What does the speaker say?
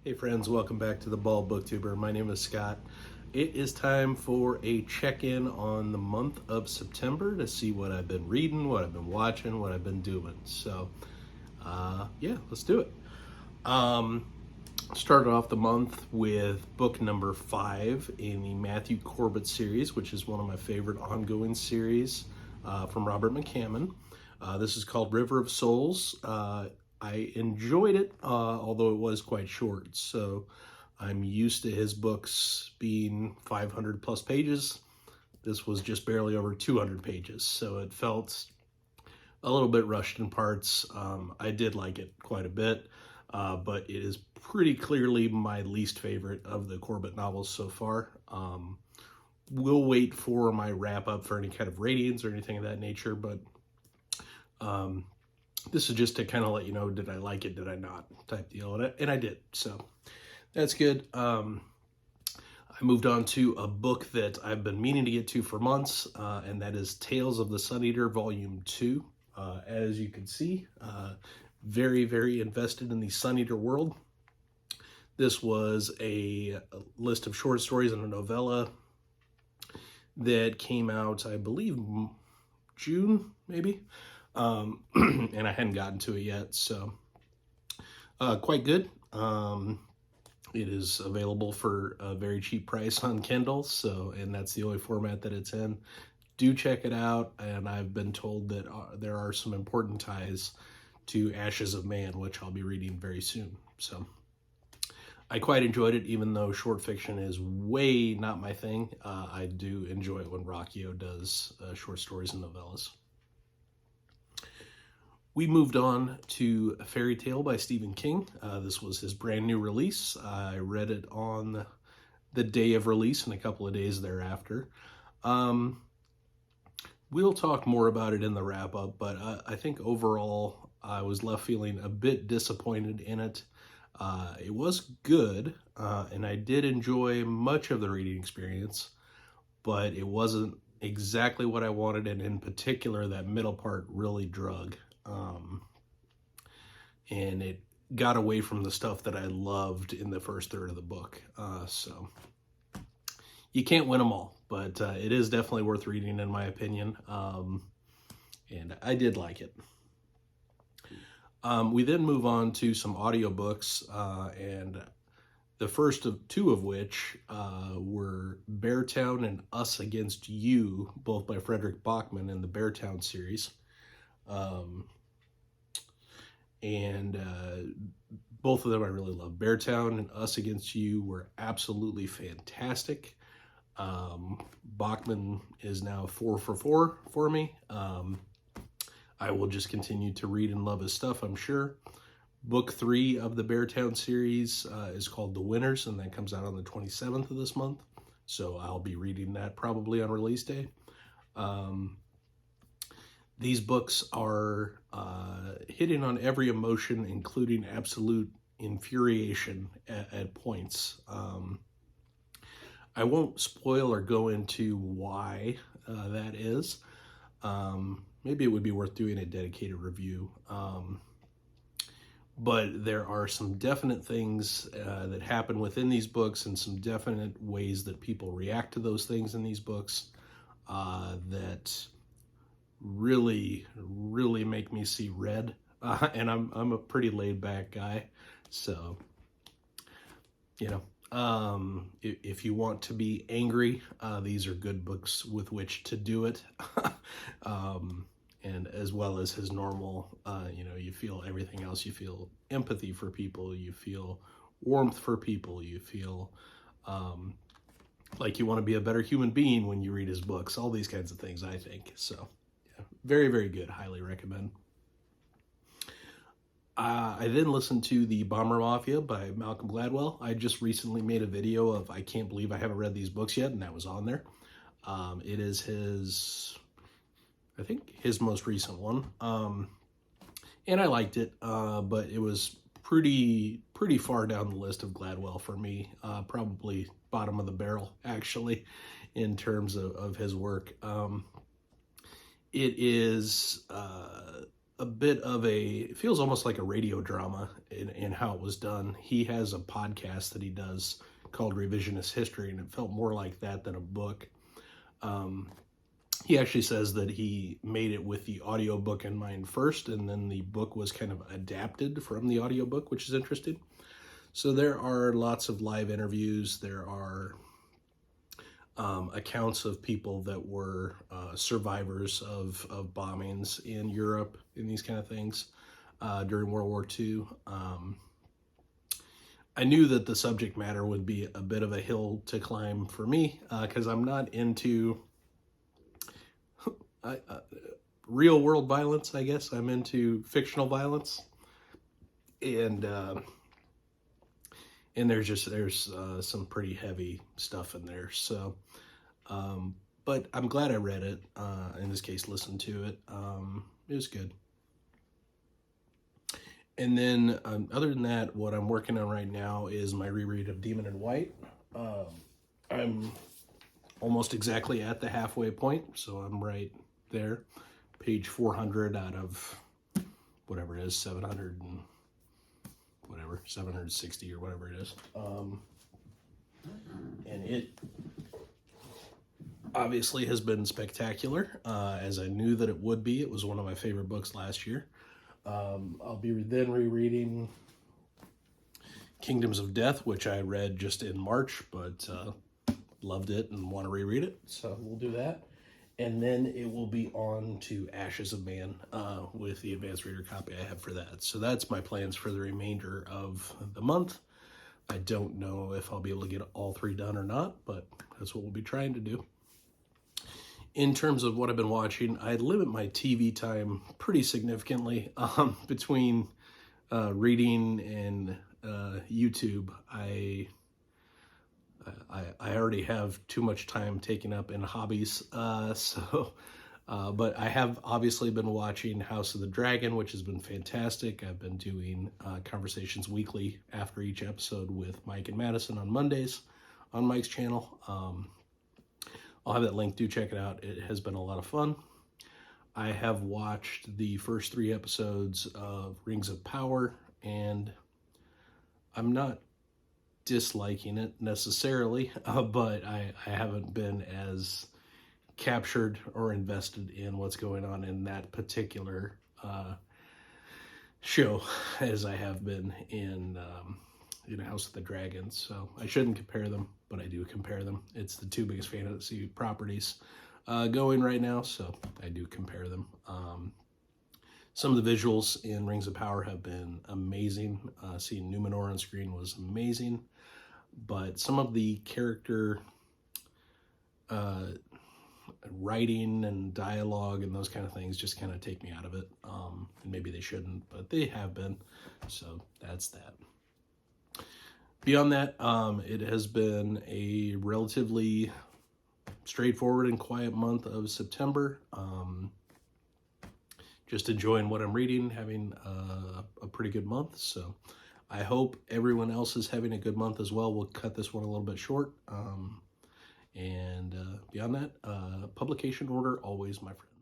Hey friends, welcome back to the Bald Booktuber. My name is Scott. It is time for a check-in on the month of September to see what I've been reading, what I've been watching, what I've been doing. So, yeah, let's do it. Started off the month with book number 5 in the Matthew Corbett series, which is one of my favorite ongoing series from Robert McCammon. This is called River of Souls. I enjoyed it, although it was quite short. So I'm used to his books being 500 plus pages. This was just barely over 200 pages. So it felt a little bit rushed in parts. I did like it quite a bit, but it is pretty clearly my least favorite of the Corbett novels so far. We'll wait for my wrap up for any kind of ratings or anything of that nature, but this is just to kind of let you know, did I like it, did I not, type deal. And I did, so that's good. I moved on to a book that I've been meaning to get to for months, and that is Tales of the Sun Eater Volume 2. As you can see, very, very invested in the Sun Eater world. This was a list of short stories and a novella that came out, I believe, June, maybe? And I hadn't gotten to it yet, so quite good. It is available for a very cheap price on Kindle, so, and that's the only format that it's in. Do check it out, and I've been told that there are some important ties to Ashes of Man, which I'll be reading very soon. So I quite enjoyed it, even though short fiction is way not my thing. I do enjoy it when Rockio does short stories and novellas. We moved on to A Fairy Tale by Stephen King. This was his brand new release. I read it on the day of release and a couple of days thereafter. We'll talk more about it in the wrap-up, but I think overall I was left feeling a bit disappointed in it. It was good, and I did enjoy much of the reading experience, but it wasn't exactly what I wanted, and in particular, that middle part really drug. And it got away from the stuff that I loved in the first third of the book. So you can't win them all, but it is definitely worth reading in my opinion. And I did like it. We then move on to some audiobooks, and the first of two of which were Beartown and Us Against You, both by Frederick Bachman in the Beartown series. And both of them I really love. Beartown and Us Against You were absolutely fantastic. Bachman is now 4 for 4 for me. I will just continue to read and love his stuff, I'm sure. Book 3 of the Beartown series is called The Winners, and that comes out on the 27th of this month. So I'll be reading that probably on release day. These books are hitting on every emotion, including absolute infuriation at points. I won't spoil or go into why that is. Maybe it would be worth doing a dedicated review. But there are some definite things that happen within these books and some definite ways that people react to those things in these books that really make me see red. And I'm a pretty laid back guy. So, you know, if you want to be angry, these are good books with which to do it. And as well as his normal, you know, you feel everything else. You feel empathy for people. You feel warmth for people. You feel like you want to be a better human being when you read his books. All these kinds of things, I think. So, yeah, very, very good. Highly recommend. I then listened to the Bomber Mafia by Malcolm Gladwell. I just recently made a video of I can't believe I haven't read these books yet, and that was on there. It is his, I think, his most recent one. And I liked it, but it was pretty far down the list of Gladwell for me. Probably bottom of the barrel, actually, in terms of his work. It is a bit of it feels almost like a radio drama in how it was done. He has a podcast that he does called Revisionist History, and it felt more like that than a book. He actually says that he made it with the audiobook in mind first, and then the book was kind of adapted from the audiobook, which is interesting. So there are lots of live interviews. There are accounts of people that were survivors of bombings in Europe and these kind of things during World War II. I knew that the subject matter would be a bit of a hill to climb for me because I'm not into real world violence, I guess. I'm into fictional violence. And there's some pretty heavy stuff in there. So, but I'm glad I read it. In this case, listened to it. It was good. And then, other than that, what I'm working on right now is my reread of Demon in White. I'm almost exactly at the halfway point, so I'm right there. Page 400 out of whatever it is, 700 and whatever, 760 or whatever it is. And it obviously has been spectacular, as I knew that it would be. It was one of my favorite books last year. I'll be then rereading Kingdoms of Death, which I read just in March, but loved it and want to reread it. So we'll do that. And then it will be on to Ashes of Man with the advanced reader copy I have for that. So that's my plans for the remainder of the month. I don't know if I'll be able to get all 3 done or not, but that's what we'll be trying to do. In terms of what I've been watching, I limit my TV time pretty significantly between reading and YouTube. I already have too much time taken up in hobbies, but I have obviously been watching House of the Dragon, which has been fantastic. I've been doing conversations weekly after each episode with Mike and Madison on Mondays on Mike's channel. I'll have that link. Do check it out. It has been a lot of fun. I have watched the first 3 episodes of Rings of Power, and I'm not disliking it necessarily, but I haven't been as captured or invested in what's going on in that particular show as I have been in House of the Dragon. So I shouldn't compare them, but I do compare them. It's the 2 biggest fantasy properties going right now, so I do compare them. Some of the visuals in Rings of Power have been amazing. Seeing Numenor on screen was amazing, but some of the character writing and dialogue and those kind of things just kind of take me out of it. And maybe they shouldn't, but they have been. So that's that. Beyond that, it has been a relatively straightforward and quiet month of September. Just enjoying what I'm reading, having a pretty good month. So I hope everyone else is having a good month as well. We'll cut this one a little bit short. And beyond that, publication order always, my friend.